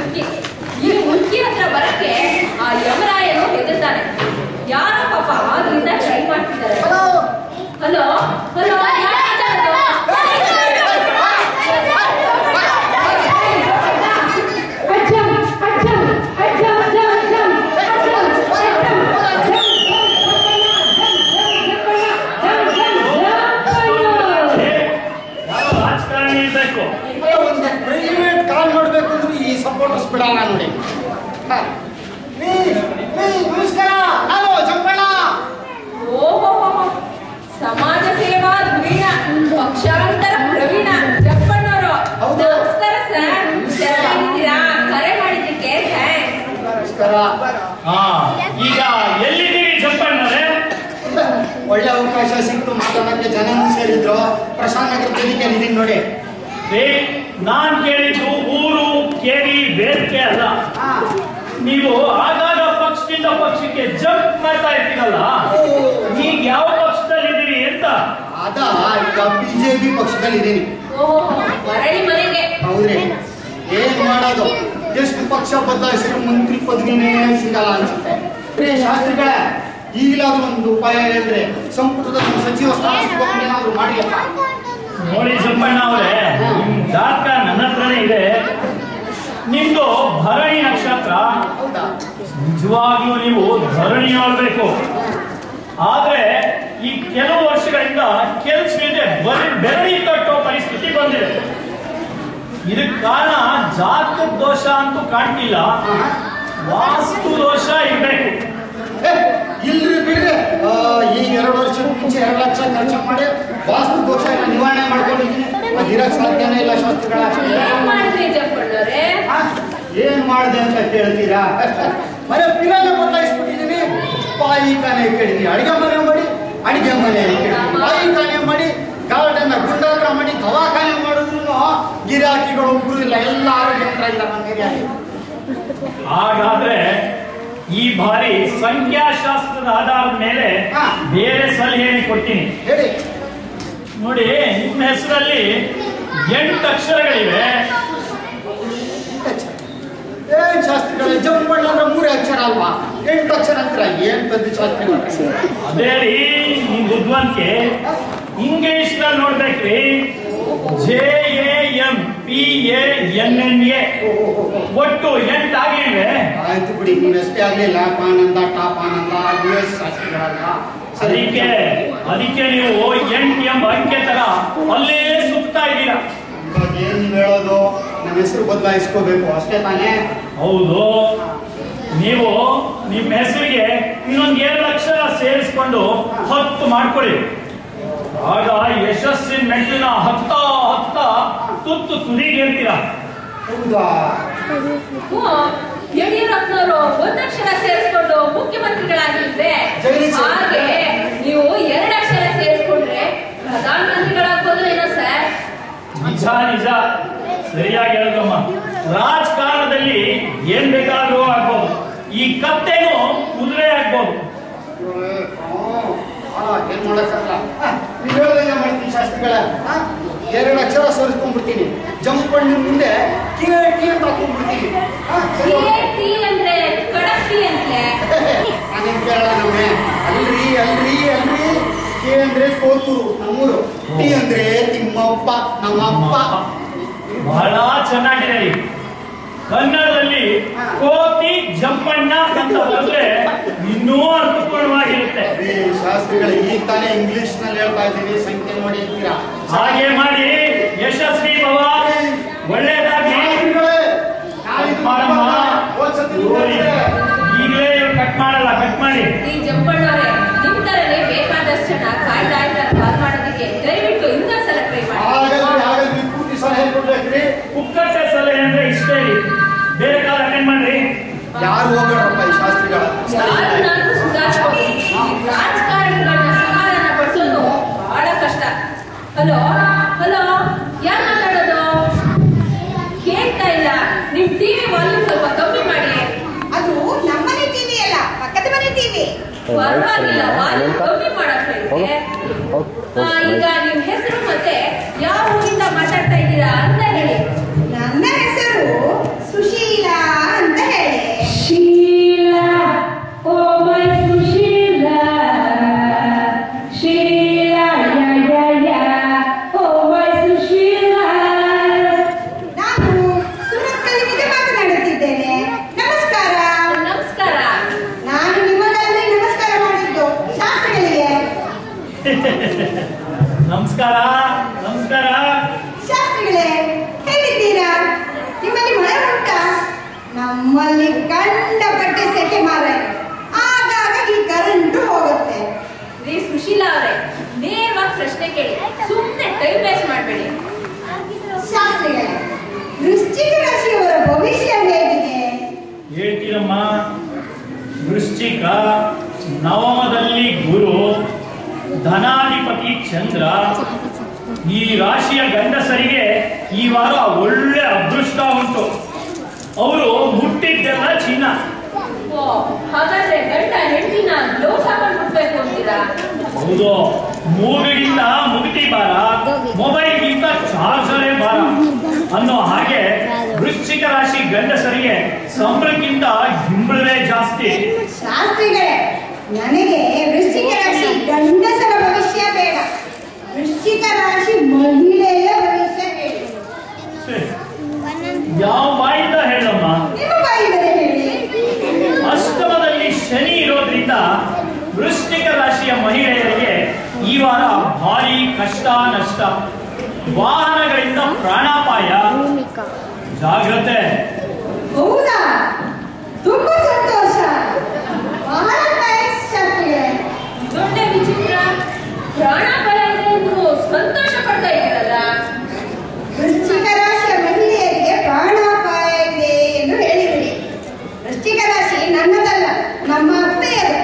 ಮುಲ್ಕಿ. ಈ ಮುಲ್ಕಿ ಹತ್ರ ಬರಕ್ಕೆ ಆ ಯಮರಾಯನು ಹೆದರ್ತಾನೆ. ಯಾರೋ ಪಾಪ ಆಗ್ಲಿಂದ ಟ್ರೈ ಮಾಡ್ತಿದ್ದಾರೆ. ಹಲೋ ಹಲೋ ಹಲೋ ಪ್ರೈವೇಟ್ ಕಾಲ್ ನೋಡ್ಬೇಕು ಅಂದ್ರೆ ಈ ಸಪೋರ್ಟರ್ಸ್ ಬಿಡಲ್ಲ ನೋಡಿ. ನಮಸ್ಕಾರ, ಹಲೋ ಜಂಪಣ್ಣ. ಓಹೋ, ಸಮಾಜ ಸೇವಾ ಧುರೀಣ, ಪಕ್ಷಾಂತರ ಪ್ರವೀಣ ಜಪ್ಪಣ್ಣವರು. ನಮಸ್ಕಾರ ಸರ್, ಚೆನ್ನಾಗಿದ್ದೀರಾ? ಕರೆ ಮಾಡಿದ್ದಕ್ಕೆ ಥ್ಯಾಂಕ್ಸ್. ನಮಸ್ಕಾರ. ಈಗ ಎಲ್ಲಿದ್ದೀರಿ ಜಪ್ಪಣ್ಣರೇ? ಒಳ್ಳೆ ಅವಕಾಶ ಸಿಕ್ತು ಮಾತಾಡಕ್ಕೆ ಜನ ಸೇರಿದ್ರು. ಪ್ರಶಾಂತ್ ನಗರ ವೇದಿಕೆಯಲ್ಲಿ ನೋಡಿ. ನಾನ್ ಕೇಳಿದ್ದು ಊರು ಕೇಳಿ ಬೇಡಿಕೆ ಅಲ್ಲ. ನೀವು ಆಗಾಗ ಪಕ್ಷದಿಂದ ಪಕ್ಷಕ್ಕೆ ಜಂಪ್ ಮಾಡ್ತಾ ಇರ್ತೀರಲ್ಲ, ಈಗ ಯಾವ ಪಕ್ಷದಲ್ಲಿದ್ದೀರಿ ಅಂತ? ಅದ ಈಗ ಬಿಜೆಪಿ ಪಕ್ಷದಲ್ಲಿ ಇದ್ದೀನಿ. ಮರಳಿ ಮನೆಗೆ. ಹೌದ್ರಿ, ಏನ್ ಮಾಡೋದು? ಎಷ್ಟು ಪಕ್ಷ ಬದಲಾಯಿಸಿದ್ರು ಮಂತ್ರಿ ಪದವಿನೇ ಸಿಗಲ್ಲ ಅನ್ಸುತ್ತೆ. ಶಾಸ್ತ್ರಿಗಳೇ, ಈಗಲಾದ್ರೂ ಒಂದು ಉಪಾಯ ಹೇಳಿದ್ರೆ ಸಂಪುಟದ ಸಚಿವ ಸ್ಥಾನ ಏನಾದ್ರು ಮಾಡಿಯಪ್ಪ. ನೋಡಿ ಜಂಪಣ್ಣ ಅವರೇ, ನಿಮ್ ಜಾತಕ ನನ್ನ ಹತ್ರನೇ ಇದೆ. ನಿಮ್ದು ಭರಣಿ ನಕ್ಷತ್ರ. ನಿಜವಾಗ್ಲೂ ನೀವು ಧರಣಿ ಆಳ್ಬೇಕು. ಆದ್ರೆ ಈ ಕೆಲವು ವರ್ಷಗಳಿಂದ ಕೆಲಸವಿದೆ ಬೆರಣಿ ಕಟ್ಟೋ ಪರಿಸ್ಥಿತಿ ಬಂದಿದೆ. ಇದಕ್ಕೆ ಕಾರಣ ಜಾತಕ ದೋಷ ಅಂತೂ ಕಾಣ್ತಿಲ್ಲ, ವಾಸ್ತು ದೋಷ ಇರ್ಬೇಕು. ಇಲ್ರಿ ಬಿಡ್ರಿ, ಈ 2 ವರ್ಷದ ಮುಂಚೆ 2 ಲಕ್ಷ ಖರ್ಚು ಮಾಡಿ ವಾಸ್ತು ದೋಷ ನಿವಾರಣೆ ಮಾಡ್ಕೊಂಡಿದ್ದೀನಿ. ಅದಿರಕ್ ಸಾಧ್ಯನೇ ಇಲ್ಲ ಶಾಸ್ತ್ರಿಗಳ. ಏನ್ ಮಾಡಿದೆ ಅಂತ ಕೇಳ್ತೀರಾ? ಮನೆ ಪಿರಾನೆ ಬದಲಾಯಿಸ್ಬಿಟ್ಟಿದ್ದೀನಿ. ಪಾಯಿಖಾನೆ ಕೇಳಿದೀನಿ, ಅಡಿಗೆ ಮನೆ ಮಾಡಿ ಅಡಿಗೆ ಮನೆ ಪಾಯಿಖಾನೆ ಮಾಡಿ, ಗಾರ್ಡನ್ ಗುಂಡಾಟ ಮಾಡಿ, ದವಾಖಾನೆ ಮಾಡಿದ್ರು ಗಿರಾಕಿಗಳು ಒಬ್ರು ಇಲ್ಲ, ಎಲ್ಲ ಆರೋಗ್ಯವಂತರ ಇಲ್ಲ ನಮ್ಮ. ಹಾಗಾದ್ರೆ ಈ ಬಾರಿ ಸಂಖ್ಯಾಶಾಸ್ತ್ರದ ಆಧಾರದ ಮೇಲೆ ಬೇರೆ ಸಲಹೆ ಕೊಡ್ತೀನಿ. ಹೇಳಿ. ನೋಡಿ, ನಿಮ್ಮ ಹೆಸರಲ್ಲಿ 8 ಅಕ್ಷರಗಳಿವೆ. ಏನ್ ಶಾಸ್ತ್ರಿಗಳು? ಜಂಪಣ್ಣ ಅಂದ್ರೆ 3 ಅಕ್ಷರ ಅಲ್ವಾ? 8 ಅಕ್ಷರ ಅಂತರ ಏನ್ ಬಂದು ಶಾಸ್ತ್ರಿಗಳು? ಅದೇ ರೀ ನಿಮ್ ಬುದ್ಧಿವಂತಿಕೆ. ಇಂಗ್ಲಿಷ್ ನಲ್ಲಿ ನೋಡ್ಬೇಕ್ರಿ, JAMPANNA ಒಟ್ಟು 8 ಆಗಿವೆ. ಆಯ್ತು ಬಿಡಿ, ನೀವಷ್ಟೇ ಆಗ್ಲಿಲ್ಲ. ಪಾನಂದ ಟಾಪಾನಂದ US ಶಾಸ್ತ್ರಿಗಳಲ್ಲ. ಅದಕ್ಕೆ ನೀವು 8 ಎಂಬ ಅಂಕೆ ತರ ಅಲ್ಲೇ ಸುತ್ತಾ ಇದ್ದೀರಾ. ಇವಾಗ ಏನ್ ಹೇಳೋದು? ನನ್ನ ಹೆಸರು ಬದಲಾಯಿಸ್ಕೋಬೇಕು ಅಷ್ಟೇ ತಾನೇ? ಹೌದು. ನೀವು ನಿಮ್ಮ ಹೆಸರಿಗೆ ಇನ್ನೊಂದು 2 ಅಕ್ಷರ ಸೇರಿಸ್ಕೊಂಡು 10 ಮಾಡ್ಕೊಳ್ಳಿ. ಆಗ ಯಶಸ್ಸಿನ ಮೆಟ್ಟಿನ ಹತ್ತಾ ತುದಿಗೆ ಇರ್ತೀರಾ. ಹೌದಾ? ಯಡಿಯೂರಪ್ಪನವರು 1 ಅಕ್ಷರ ಸೇರಿಸ್ಕೊಂಡು ಮುಖ್ಯಮಂತ್ರಿಗಳಾಗಿದ್ರೆ, ಹಾಗೆ ನೀವು 2 ಅಕ್ಷರ ಸೇರಿಸ್ಕೊಂಡ್ರೆ ಪ್ರಧಾನ ಮಂತ್ರಿಗಳಾಗ್ಬೋದು ಏನೋ ಸರ್. ನಿಜ ಸರಿಯಾಗಿ ಹೇಳಿದಮ್ಮ. ರಾಜಕಾರಣದಲ್ಲಿ ಏನ್ ಬೇಕಾದ್ರೂ ಆಗ್ಬೋದು. ಈ ಕತ್ತೆನೂ ಕುದುರೆ ಆಗ್ಬೋದು. ಏನ್ ಮಾಡಕ್ಕಲ್ಲ, ನೀವು ಹೇಳೋದನ್ನ ಮಾಡ್ತೀನಿ ಶಾಸ್ತ್ರಿಗಳ. 2 ಅಕ್ಷರ ಸೇರಿಸ್ಕೊಂಡ್ಬಿಡ್ತೀನಿ. ಜಂಪಣ್ಣ ಮುಂದೆ ಟಿ ಅಂತ ಹಾಕೊಂಡ್ಬಿಡ್ತೀನಿ. ಅಂದ್ರೆ ಕಡಕ್ಟಿ ಅಂತಲೇ. ನಾನೇನ್ ಕೇಳಲ್ಲ ನಮ್ಮೆ. ಅಲ್ರಿ ಕೆ ಅಂದ್ರೆ ಕೋತೂರು ನಮ್ಮೂರು, ಟಿ ಅಂದ್ರೆ ತಿಮ್ಮಪ್ಪ ನಮ್ಮಪ್ಪ. ಬಹಳ ಚೆನ್ನಾಗಿದೆ. ಕನ್ನಡದಲ್ಲಿ ಕೋತಿ ಜಂಪಣ್ಣ ಅಂತ ಬಂದ್ರೆ ಇನ್ನೂ ಅರ್ಥಪೂರ್ಣವಾಗಿರುತ್ತೆ. ಶಾಸ್ತ್ರಿಗಳು ಈಗ ತಾನೇ ಇಂಗ್ಲಿಷ್ ನಲ್ಲಿ ಹೇಳ್ತಾ ಇದ್ದೀನಿ, ಸಂಖ್ಯೆ ನೋಡಿ ಅಂತೀರಾ. ಹಾಗೆ ಮಾಡಿ ಯಶಸ್ವಿ ಭವ, ಒಳ್ಳೇದಾಗಿ. ಈಗಲೇ ಕಟ್ ಮಾಡಲ್ಲ, ಕಟ್ ಮಾಡಿ. ಈ ಜಂಪಣ್ಣವರೇ, ನಿಮ್ ತರನೇ ಬೇಕಾದಷ್ಟು ಜನ ಕಾಯ್ತಾ ಇದ್ದಾರೆ ಕಾಲ್ ಮಾಡೋದಕ್ಕೆ. ದಯವಿಟ್ಟು ಇನ್ನೊಂದ್ಸಲ ಟ್ರೈ ಮಾಡಿ. ಪೂರ್ತಿ ಸಲಹೆ ಕೊಡ್ಬೇಕ್ರಿ. ಪುಕ್ಕಟ್ಟೆ ಸಲಹೆ ಅಂದ್ರೆ ಇಷ್ಟೇ ರೀ. ಬೇರೆ ಕಾಲ ಅಟೆಂಡ್ ಮಾಡ್ರಿ. ಯಾರು ಹೋಗೋರಪ್ಪ ಈ ಶಾಸ್ತ್ರಿಗಳ? ಯಾರು ಸುಧಾರಿಸಬಹುದು. ರಾಜಕಾರಣಿಗಳನ್ನ ಸಮಾಧಾನ ಪಡಿಸೋದು ಬಹಳ ಕಷ್ಟ. ಹಲೋ ಯಾರು ಮಾತಾಡೋದು? ಕೇಳ್ತಾ ಇಲ್ಲ. ನಿಮ್ ಟಿವಿ ವಾಲ್ಯೂಮ್ ಸ್ವಲ್ಪ ಕಮ್ಮಿ ಮಾಡಿ. ಅದು ನಮ್ಮನೆ ಟಿವಿ ಅಲ್ಲ, ಪಕ್ಕದ ಮನೆ ಟಿವಿ. ಪರವಾಗಿಲ್ಲ, ವಾಲ್ಯೂಮ್ ಕಮ್ಮಿ ಮಾಡಕ್ಕೆ. ಈಗ ನಿಮ್ ಹೆಸರು ಮತ್ತೆ ಯಾವ ಊರಿಂದ ಮಾತಾಡ್ತಾ ಇದ್ದೀರಾ ಅಂತ ಹೇಳಿ. ನನ್ನ ಹೆಸರು ಸುಶೀಲಾ ನಮಸ್ಕಾರ. ಶಾಸ್ತ್ರಿಗಳೇ, ಹೇಗಿದ್ದೀರಾ? ನಿಮ್ಮಲ್ಲಿ ಮಳೆ ಉಂಟಾ? ನಮ್ಮಲ್ಲಿ ಕಂಡಪಟ್ಟೆ ಸೆಕೆ ಮಾರಾಯ. ಆಗಾಗ ಈ ಕರೆಂಟು ಹೋಗುತ್ತೆ. ರೀ ಸುಶೀಲಾ ಅವರೇ, ನೇರವಾಗಿ ಪ್ರಶ್ನೆ ಕೇಳಿ, ಸುಮ್ಮನೆ ಟೈಮ್ ವೇಸ್ಟ್ ಮಾಡಬೇಡಿ. ಶಾಸ್ತ್ರಿಗಳೇ, ವೃಶ್ಚಿಕ ರಾಶಿಯವರ ಭವಿಷ್ಯ ಹೇಗಿದೆ? ಹೇಳ್ತೀರಮ್ಮ. ವೃಶ್ಚಿಕ ನವಮದಲ್ಲಿ ಗುರು, ಧನಾಧಿಪತಿ ಚಂದ್ರ. ಈ ರಾಶಿಯ ಗಂಡಸರಿಗೆ ಈ ವಾರ ಒಳ್ಳೆ ಅದೃಷ್ಟ ಉಂಟು. ಅವರು ಮುಟ್ಟಿದ್ದೆಲ್ಲ ಚಿನ್ನ. ಓ, ಹಾಗಾದ್ರೆ ಗಂಡ ಹೆಂಡತಿನ ಗ್ಲೌಸ್ ಹಾಕೊಂಡು ಮುಟ್ಬೇಕು ಅಂತೀರಾ? ಹೌದು. ಮೂಗಿಗಿಂತ ಮುಗಿಟಿ ಭಾರ, ಮೊಬೈಲ್ಗಿಂತ ಚಾರ್ಜರೇ ಭಾರ ಅನ್ನೋ ಹಾಗೆ ವೃಶ್ಚಿಕ ರಾಶಿ ಗಂಡಸರಿಗೆ ಸಂಬಳಕ್ಕಿಂತ ಗಿಂಬಳವೇ ಜಾಸ್ತಿ. ಶಾಸ್ತ್ರಿಗಳೇ, ನನಗೆ ವೃಶ್ಚಿಕ ರಾಶಿ ಗಂಡಸರ ಭವಿಷ್ಯ ಬೇಡ. ವೃಶ್ಚಿಕ ರಾಶಿ ಮಹಿಳೆಯ ಭವಿಷ್ಯ ಹೇಳಿ. ಯಾವ ಬಾಯಿಂದ ಹೇಳಮ್ಮ? ನಿಮ್ಮ ಬಾಯಿದರೆ ಹೇಳಿ. ಅಷ್ಟಮದಲ್ಲಿ ಶನಿ ಇರೋದ್ರಿಂದ ವೃಶ್ಚಿಕ ರಾಶಿಯ ಮಹಿಳೆಯರಿಗೆ ಈ ವಾರ ಭಾರಿ ಕಷ್ಟ ನಷ್ಟ. ವಾಹನಗಳಿಂದ ಪ್ರಾಣಾಪಾಯ, ಜಾಗ್ರತೆ. ಹೌದಾ? ತುಂಬಾ ಸಂತೋಷ. ಬಹಳ ಥ್ಯಾಂಕ್ಸ್ ಶಾಸ್ತ್ರಿಗಳೇ. ದೊಡ್ಡ ವಿಚಿತ್ರ, ಪ್ರಾಣಾಪಾಯ ಇದೆ ಎಂದು ಸಂತೋಷ ಪಡ್ತಾ ಇದ್ದೀರಲ್ಲ. ವೃಶ್ಚಿಕ ರಾಶಿಯ ಮಹಿಳೆಯರಿಗೆ ಪ್ರಾಣಾಪಾಯ ಇದೆ ಎಂದು ಹೇಳಿಬಿಡಿ. ವೃಶ್ಚಿಕ ರಾಶಿ ನನ್ನದಲ್ಲ, ನಮ್ಮ ಅತ್ತೆಯದು.